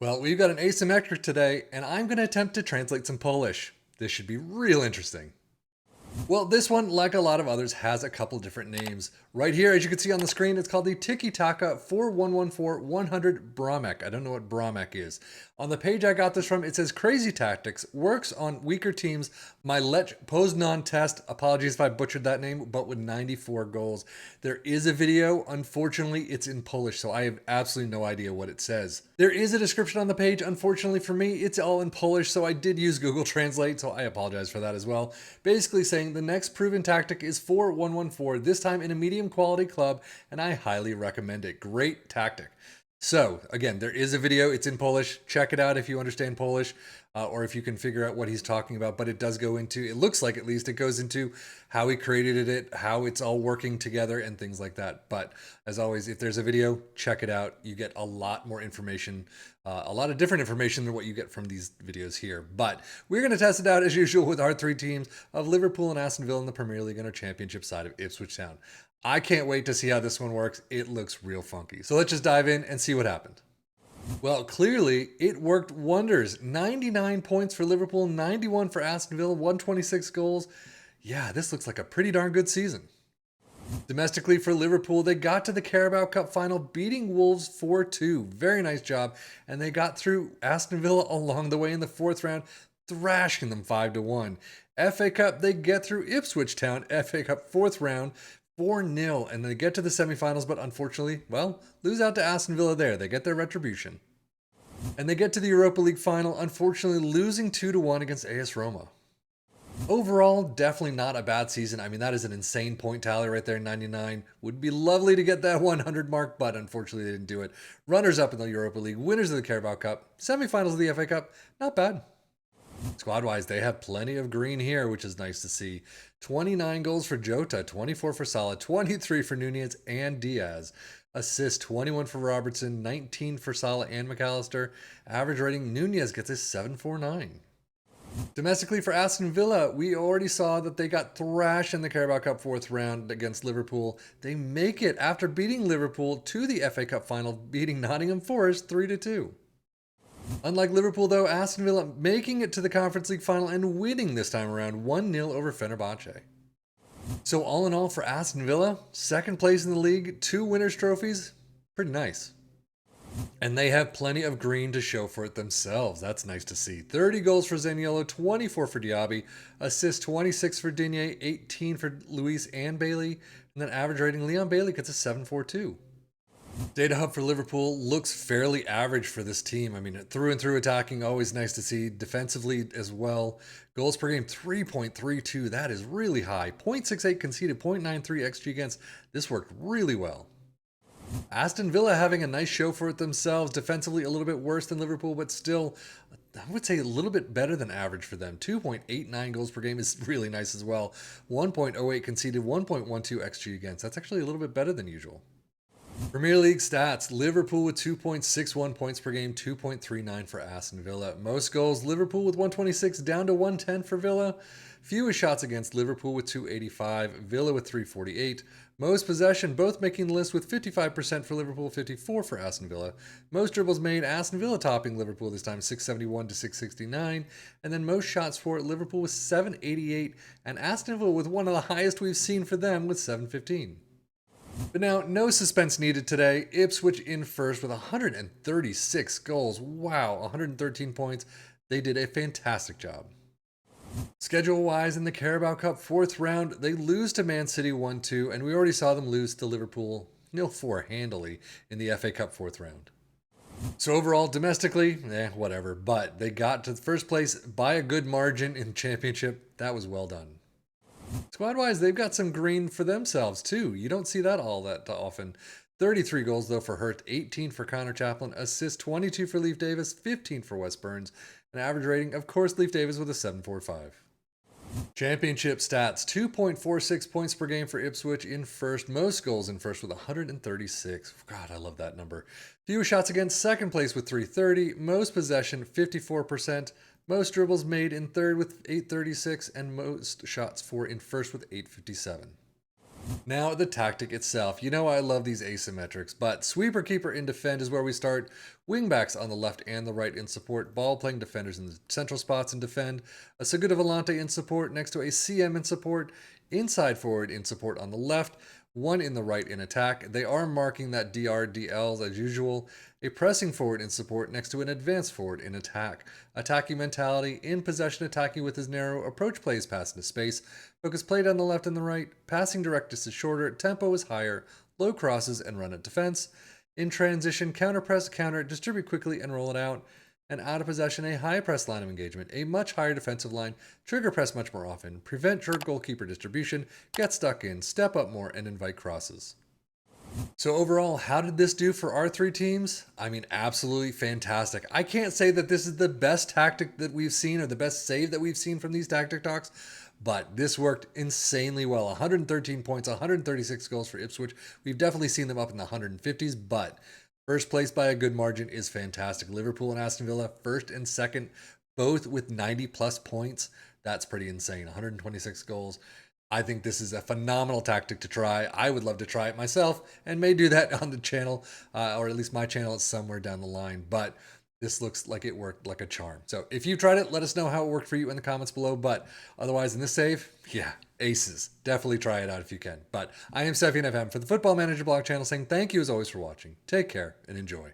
Well, we've got an asymmetric today, and I'm going to attempt to translate some Polish. This should be real interesting. Well, this one, like a lot of others, has a couple different names. Right here, as you can see on the screen, it's called the TikiTaka 4114 100 bramek. I don't know what bramek is. On the page I got this from, it says Crazy Tactics works on weaker teams. My Lech Poznań test, apologies if I butchered that name, but with 94 goals. There is a video. Unfortunately, it's in Polish, so I have absolutely no idea what it says. There is a description on the page. Unfortunately for me, it's all in Polish, so I did use Google Translate, so I apologize for that as well. Basically saying the next proven tactic is 4114, this time in a medium quality club, and I highly recommend it. Great tactic. So, again, there is a video. It's in Polish. Check it out if you understand Polish or if you can figure out what he's talking about. But it does go into, it looks like at least, it goes into how he created it, how it's all working together, and things like that. But as always, if there's a video, check it out. You get a lot more information, a lot of different information than what you get from these videos here. But we're going to test it out as usual with our three teams of Liverpool and Aston Villa in the Premier League and our championship side of Ipswich Town. I can't wait to see how this one works. It looks real funky. So let's just dive in and see what happened. Well, clearly it worked wonders. 99 points for Liverpool, 91 for Aston Villa, 126 goals. Yeah, this looks like a pretty darn good season. Domestically for Liverpool, they got to the Carabao Cup final, beating Wolves 4-2. Very nice job. And they got through Aston Villa along the way in the fourth round, thrashing them 5-1. FA Cup, they get through Ipswich Town, FA Cup fourth round, 4-0, and they get to the semifinals, but unfortunately, well, lose out to Aston Villa there. They get their retribution. And they get to the Europa League final, unfortunately losing 2-1 against AS Roma. Overall, definitely not a bad season. I mean, that is an insane point tally right there, 99. Would be lovely to get that 100 mark, but unfortunately they didn't do it. Runners up in the Europa League, winners of the Carabao Cup, semifinals of the FA Cup, not bad. Squad-wise, they have plenty of green here, which is nice to see. 29 goals for Jota, 24 for Salah, 23 for Nunez and Diaz. Assists, 21 for Robertson, 19 for Salah and McAllister. Average rating, Nunez gets a 7.49. Domestically for Aston Villa, we already saw that they got thrashed in the Carabao Cup fourth round against Liverpool. They make it after beating Liverpool to the FA Cup final, beating Nottingham Forest 3-2. Unlike Liverpool, though, Aston Villa making it to the Conference League final and winning this time around 1-0 over Fenerbahce. So all in all for Aston Villa, second place in the league, 2 winners' trophies, pretty nice. And they have plenty of green to show for it themselves. That's nice to see. 30 goals for Zaniolo, 24 for Diaby, assists 26 for Digne, 18 for Luis and Bailey, and then average rating Leon Bailey gets a 7.42. Data hub for Liverpool looks fairly average for this team. I mean, through and through attacking, always nice to see. Defensively as well. Goals per game, 3.32. That is really high. 0.68 conceded, 0.93 XG against. This worked really well. Aston Villa having a nice show for it themselves. Defensively, a little bit worse than Liverpool, but still, I would say a little bit better than average for them. 2.89 goals per game is really nice as well. 1.08 conceded, 1.12 XG against. That's actually a little bit better than usual. Premier League stats, Liverpool with 2.61 points per game, 2.39 for Aston Villa. Most goals, Liverpool with 126 down to 110 for Villa. Fewest shots against, Liverpool with 285, Villa with 348. Most possession, both making the list with 55% for Liverpool, 54 for Aston Villa. Most dribbles made, Aston Villa topping Liverpool this time, 671 to 669. And then most shots for Liverpool with 788, and Aston Villa with one of the highest we've seen for them with 715. But now, no suspense needed today. Ipswich in first with 136 goals. Wow, 113 points. They did a fantastic job. Schedule-wise, in the Carabao Cup fourth round, they lose to Man City 1-2, and we already saw them lose to Liverpool 0-4 handily in the FA Cup fourth round. So overall, domestically, whatever. But they got to first place by a good margin in the championship. That was well done. Squad-wise, they've got some green for themselves, too. You don't see that all that often. 33 goals, though, for Hurt, 18 for Connor Chaplin, assists 22 for Leif Davis, 15 for Wes Burns, an average rating, of course, Leif Davis with a 7.45. Championship stats, 2.46 points per game for Ipswich in first, most goals in first with 136. God, I love that number. Fewest shots against, second place with 330, most possession, 54%, most dribbles made in third with 836, and most shots for in first with 857. Now, the tactic itself. You know I love these asymmetrics, but sweeper keeper in defend is where we start. Wingbacks on the left and the right in support. Ball playing defenders in the central spots in defend. A Segunda Volante in support next to a CM in support. Inside forward in support on the left. One in the right in attack. They are marking that DRDLs as usual. A pressing forward in support next to an advanced forward in attack. Attacking mentality, in possession attacking with his narrow, approach plays pass into space, focus play down the left and the right, passing directness is shorter, tempo is higher, low crosses and run at defense. In transition, counter press, counter, distribute quickly and roll it out. And out of possession, a high press line of engagement, a much higher defensive line, trigger press much more often, prevent jerk goalkeeper distribution, get stuck in, step up more, and invite crosses. So overall, how did this do for our three teams? I mean, absolutely fantastic. I can't say that this is the best tactic that we've seen or the best save that we've seen from these tactic talks, but this worked insanely well. 113 points, 136 goals for Ipswich. We've definitely seen them up in the 150s, but first place by a good margin is fantastic. Liverpool and Aston Villa, first and second, both with 90 plus points. That's pretty insane. 126 goals. I think this is a phenomenal tactic to try. I would love to try it myself and may do that on the channel, or at least my channel is somewhere down the line. But this looks like it worked like a charm. So if you tried it, let us know how it worked for you in the comments below. But otherwise, in this save, yeah, aces. Definitely try it out if you can. But I am Sefian FM for the Football Manager blog channel saying thank you as always for watching. Take care and enjoy.